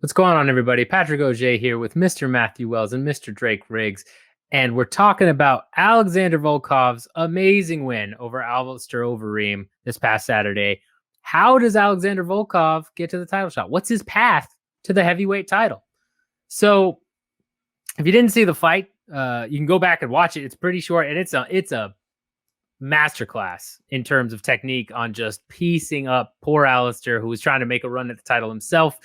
What's going on, everybody? Patrick Auger here with Mr. Matthew Wells and Mr. Drake Riggs. And we're talking about Alexander Volkov's amazing win over Alistair Overeem this past Saturday. How does Alexander Volkov get to the title shot? What's his path to the heavyweight title? So if you didn't see the fight, you can go back and watch it. It's pretty short, and it's a masterclass in terms of technique on just piecing up poor Alistair, who was trying to make a run at the title himself.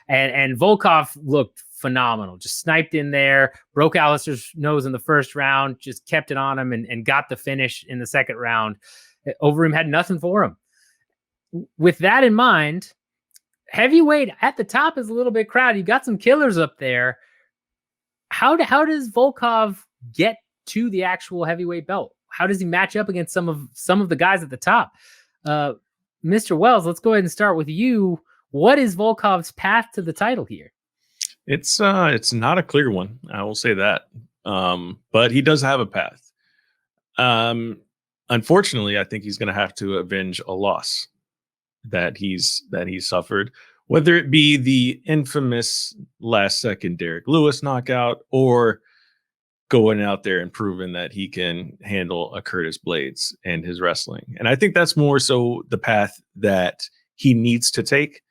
And Volkov looked phenomenal, just sniped in there, broke Alistair's nose in the first round, just kept it on him and got the finish in the second round. Overeem had nothing for him. With that in mind, heavyweight at the top is a little bit crowded. You got some killers up there. How does Volkov get to the actual heavyweight belt? How does he match up against some of the guys at the top? Mr. Wells, let's go ahead and start with you. What is Volkov's path to the title here? It's not a clear one, I will say that. But he does have a path. Unfortunately, I think he's going to have to avenge a loss that he's suffered, whether it be the infamous last second Derrick Lewis knockout or going out there and proving that he can handle a Curtis Blaydes and his wrestling. And I think that's more so the path that he needs to take,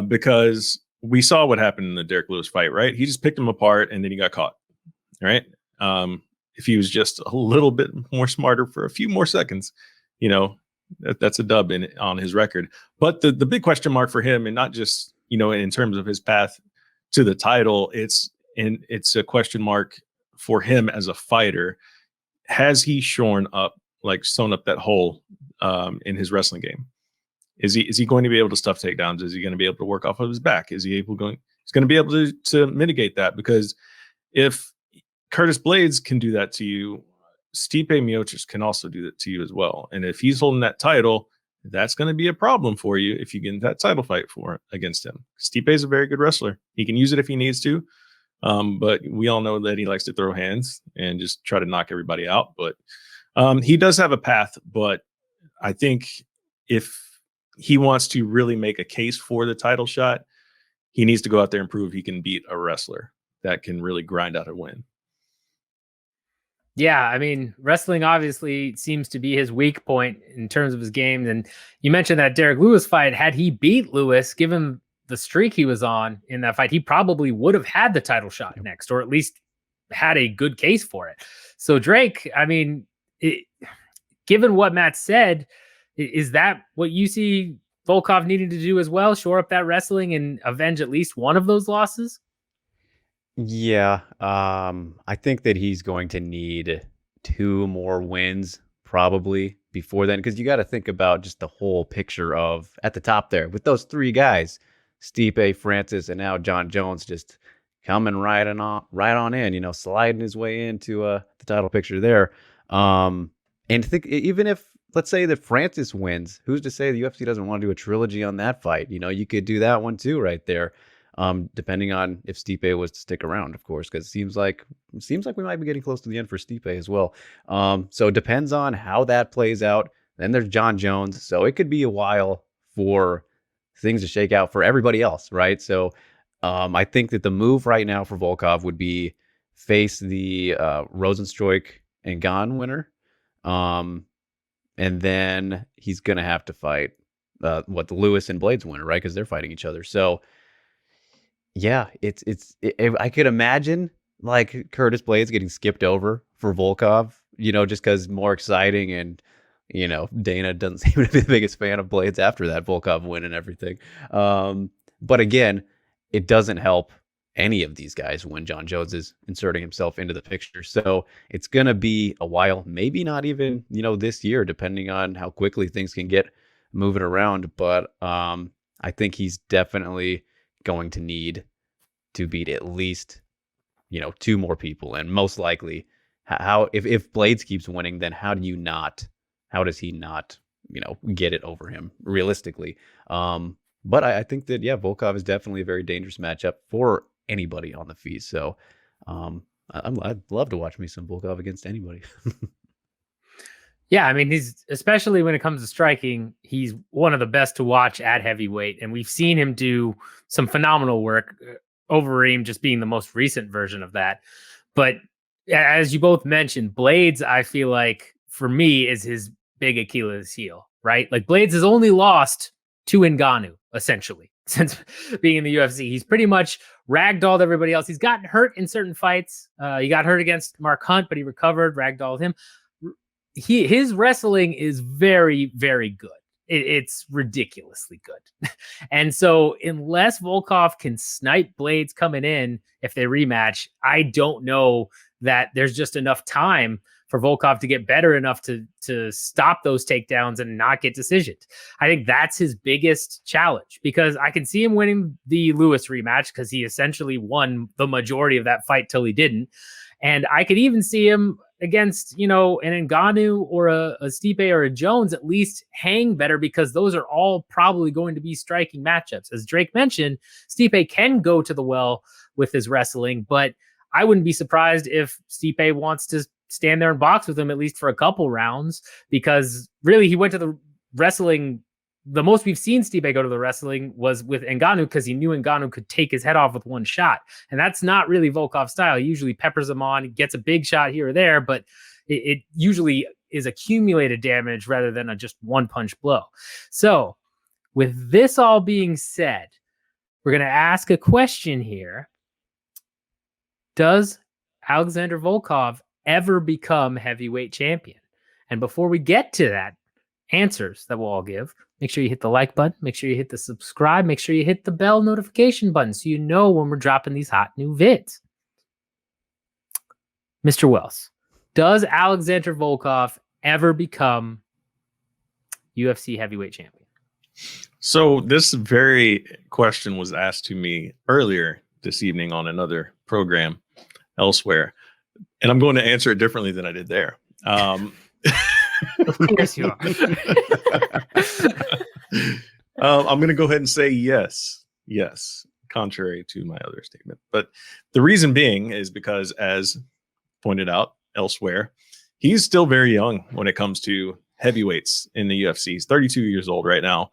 because we saw what happened in the Derrick Lewis fight, right? He just picked him apart and then he got caught, right? If he was just a little bit more smarter for a few more seconds, that's a dub on his record. But the big question mark for him, and not just, in terms of his path to the title, it's a question mark for him as a fighter. Has he sewn up that hole in his wrestling game? Is he going to be able to stuff takedowns? Is he going to be able to work off of his back? He's going to be able to mitigate that? Because if Curtis Blaydes can do that to you, Stipe Miocic can also do that to you as well. And if he's holding that title, that's going to be a problem for you if you get into that title fight against him. Stipe is a very good wrestler. He can use it if he needs to. But we all know that he likes to throw hands and just try to knock everybody out. But he does have a path. But I think if he wants to really make a case for the title shot, he needs to go out there and prove he can beat a wrestler that can really grind out a win. Yeah, I mean, wrestling obviously seems to be his weak point in terms of his game. And you mentioned that Derrick Lewis fight. Had he beat Lewis, given the streak he was on in that fight, he probably would have had the title shot next, or at least had a good case for it. So Drake, I mean, given what Matt said, is that what you see Volkov needing to do as well? Shore up that wrestling and avenge at least one of those losses? Yeah, I think that he's going to need 2 more wins probably before then, because you got to think about just the whole picture of at the top there with those 3 guys, Stipe, Francis, and now John Jones, just coming right on in, sliding his way into the title picture there. And think even if, let's say that Francis wins, who's to say the UFC doesn't want to do a trilogy on that fight? You could do that one too right there. Depending on if Stipe was to stick around, of course, because it seems like we might be getting close to the end for Stipe as well. So it depends on how that plays out. Then there's John Jones, so it could be a while for things to shake out for everybody else, right? So I think that the move right now for Volkov would be face the Rosenstruik and Gane winner, and then he's gonna have to fight the Lewis and Blaydes winner, right? Because they're fighting each other. So yeah, I could imagine like Curtis Blaydes getting skipped over for Volkov, just because more exciting, and Dana doesn't seem to be the biggest fan of Blaydes after that Volkov win and everything. But again, it doesn't help any of these guys when John Jones is inserting himself into the picture. So it's gonna be a while, maybe not even this year, depending on how quickly things can get moving around. But I think he's definitely going to need to beat at least 2 more people, and most likely if Blaydes keeps winning, then how does he not get it over him realistically? But I think that Volkov is definitely a very dangerous matchup for anybody on the fees. So I'd love to watch me some Volkov against anybody. Yeah, I mean, he's, especially when it comes to striking, he's one of the best to watch at heavyweight, and we've seen him do some phenomenal work. Overeem just being the most recent version of that. But as you both mentioned, Blaydes, I feel like for me is his big Achilles heel, right? Like Blaydes has only lost to Ngannou essentially since being in the UFC. He's pretty much ragdolled everybody else. He's gotten hurt in certain fights. He got hurt against Mark Hunt, but he recovered, ragdolled him. His wrestling is very, very good. It's ridiculously good. And so unless Volkov can snipe Blaydes coming in, if they rematch, I don't know that there's just enough time for Volkov to get better enough to stop those takedowns and not get decisioned. I think that's his biggest challenge, because I can see him winning the Lewis rematch because he essentially won the majority of that fight till he didn't. And I could even see him against, an Ngannou or a Stipe or a Jones at least hang better, because those are all probably going to be striking matchups. As Drake mentioned, Stipe can go to the well with his wrestling, but I wouldn't be surprised if Stipe wants to stand there and box with him at least for a couple rounds, because really he went to the wrestling. The most we've seen Stipe go to the wrestling was with Ngannou, because he knew Ngannou could take his head off with one shot. And that's not really Volkov's style. He usually peppers him on, gets a big shot here or there, but it usually is accumulated damage rather than a just one punch blow. So with this all being said, we're going to ask a question here. Does Alexander Volkov ever become heavyweight champion? And before we get to that, answers that we'll all give, make sure you hit the like button, make sure you hit the subscribe, make sure you hit the bell notification button so you know when we're dropping these hot new vids. Mr. Wells, does Alexander Volkov ever become UFC heavyweight champion? So this very question was asked to me earlier this evening on another program elsewhere, and I'm going to answer it differently than I did there. Of course you are. I'm going to go ahead and say yes, contrary to my other statement. But the reason being is because, as pointed out elsewhere, he's still very young when it comes to heavyweights in the UFC. He's 32 years old right now.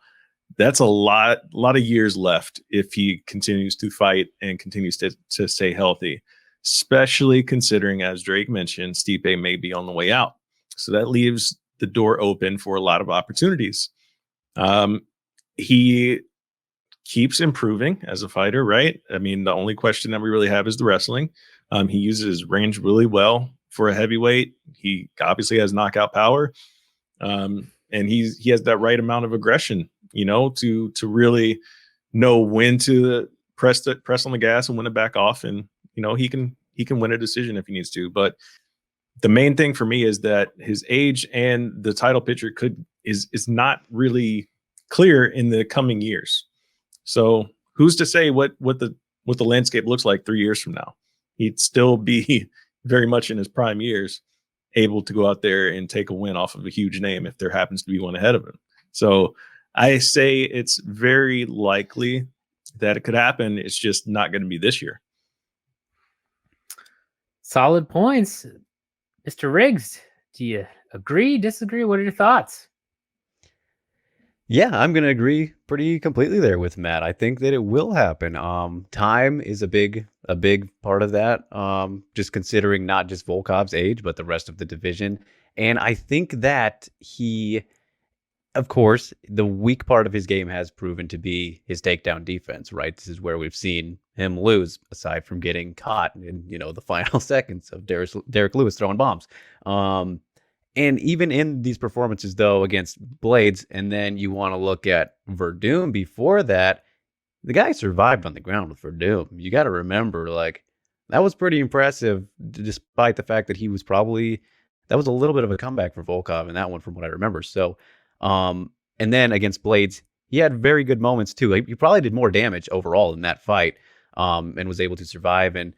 That's a lot of years left if he continues to fight and continues to stay healthy, especially considering, as Drake mentioned, Stipe may be on the way out. So that leaves the door open for a lot of opportunities. He keeps improving as a fighter, right? I mean, the only question that we really have is the wrestling. He uses his range really well for a heavyweight. He obviously has knockout power. And he has that right amount of aggression, to really know when to press on the gas and when to back off. And, he can win a decision if he needs to. But the main thing for me is that his age and the title picture is not really clear in the coming years. So who's to say what the landscape looks like 3 years from now? He'd still be very much in his prime years, able to go out there and take a win off of a huge name if there happens to be one ahead of him. So I say it's very likely that it could happen. It's just not going to be this year. Solid points. Mr. Riggs, do you agree, disagree? What are your thoughts? Yeah, I'm going to agree pretty completely there with Matt. I think that it will happen. Time is a big part of that. Just considering not just Volkov's age, but the rest of the division. And I think that he, of course, the weak part of his game has proven to be his takedown defense, right? This is where we've seen him lose, aside from getting caught in, the final seconds of Derrick Lewis throwing bombs. And even in these performances, though, against Blaydes, and then you want to look at Verdum before that, the guy survived on the ground with Verdum. You got to remember, that was pretty impressive, despite the fact that that was a little bit of a comeback for Volkov in that one, from what I remember. So, and then against Blaydes, he had very good moments too. He probably did more damage overall in that fight, and was able to survive. And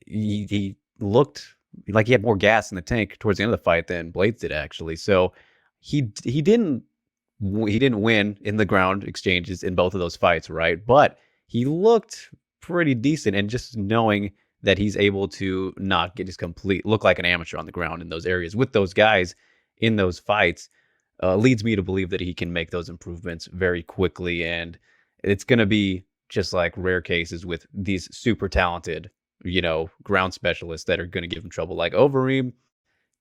he looked like he had more gas in the tank towards the end of the fight than Blaydes did, actually. So he didn't win in the ground exchanges in both of those fights, right? But he looked pretty decent, and just knowing that he's able to not get look like an amateur on the ground in those areas with those guys, in those fights leads me to believe that he can make those improvements very quickly. And it's going to be just like rare cases with these super talented, ground specialists that are going to give him trouble. Like Overeem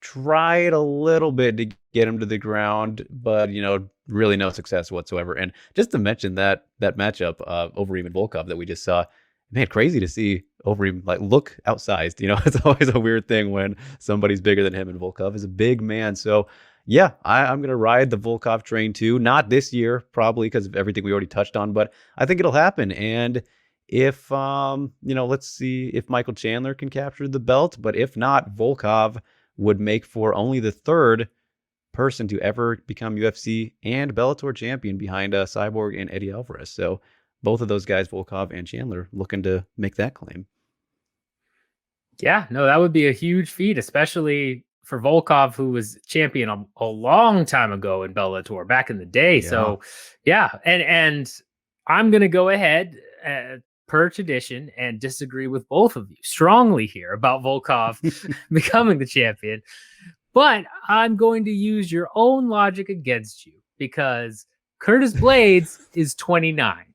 tried a little bit to get him to the ground, but, really no success whatsoever. And just to mention that matchup, Overeem and Volkov that we just saw, man, crazy to see Overeem look outsized. It's always a weird thing when somebody's bigger than him, and Volkov is a big man. So yeah, I'm going to ride the Volkov train too. Not this year, probably because of everything we already touched on, but I think it'll happen. And if, let's see if Michael Chandler can capture the belt, but if not, Volkov would make for only the third person to ever become UFC and Bellator champion behind Cyborg and Eddie Alvarez. So both of those guys, Volkov and Chandler, looking to make that claim. Yeah, no, that would be a huge feat, especially for Volkov, who was champion a long time ago in Bellator back in the day. Yeah. So yeah, and I'm going to go ahead per tradition and disagree with both of you strongly here about Volkov becoming the champion. But I'm going to use your own logic against you, because Curtis Blaydes is 29.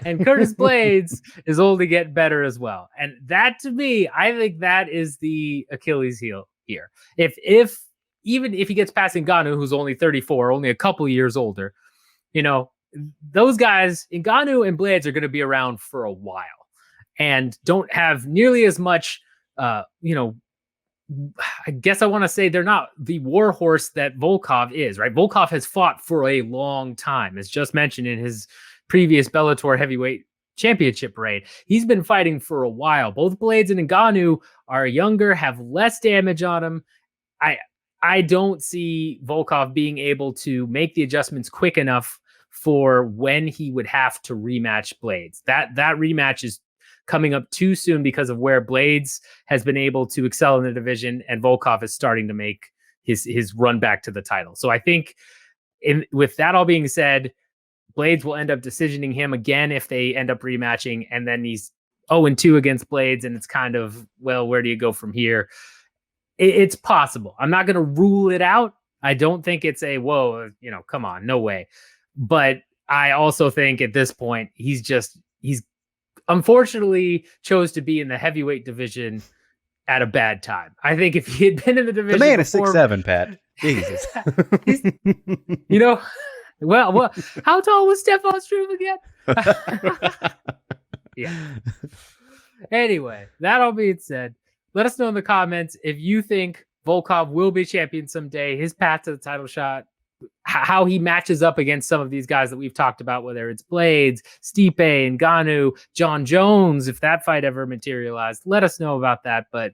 And Curtis Blaydes is only getting better as well. And that, to me, I think that is the Achilles heel here. Even if he gets past Ngannou, who's only 34, only a couple years older, those guys, Ngannou and Blaydes, are going to be around for a while and don't have nearly as much, I guess I want to say they're not the war horse that Volkov is, right? Volkov has fought for a long time, as just mentioned in his previous Bellator heavyweight championship reign. He's been fighting for a while. Both Blaydes and Ngannou are younger, have less damage on him. I don't see Volkov being able to make the adjustments quick enough for when he would have to rematch Blaydes. That rematch is coming up too soon because of where Blaydes has been able to excel in the division, and Volkov is starting to make his run back to the title. So I think with that all being said, Blaydes will end up decisioning him again if they end up rematching, and then he's 0-2 against Blaydes, and it's kind of, well, where do you go from here? It's possible. I'm not going to rule it out. I don't think it's come on, no way. But I also think at this point, he's unfortunately chose to be in the heavyweight division at a bad time. I think if he had been in the division, the man is 6'7", Pat. Jesus. Well, how tall was Stefan Struve again? Yeah. Anyway, that all being said, let us know in the comments if you think Volkov will be champion someday, his path to the title shot, how he matches up against some of these guys that we've talked about, whether it's Blaydes, Stipe, Ngannou, John Jones, if that fight ever materialized. Let us know about that. But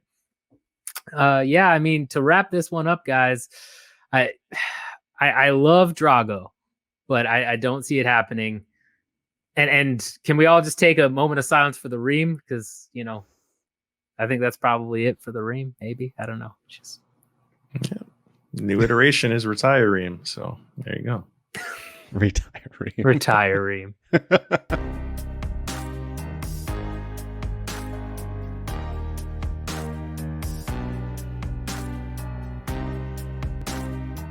to wrap this one up, guys, I love Drago, but I don't see it happening. And can we all just take a moment of silence for the Reem? Because, I think that's probably it for the Reem. Maybe. I don't know. Yeah. New iteration is retire Reem. So there you go. Retire Reem. Retire Reem.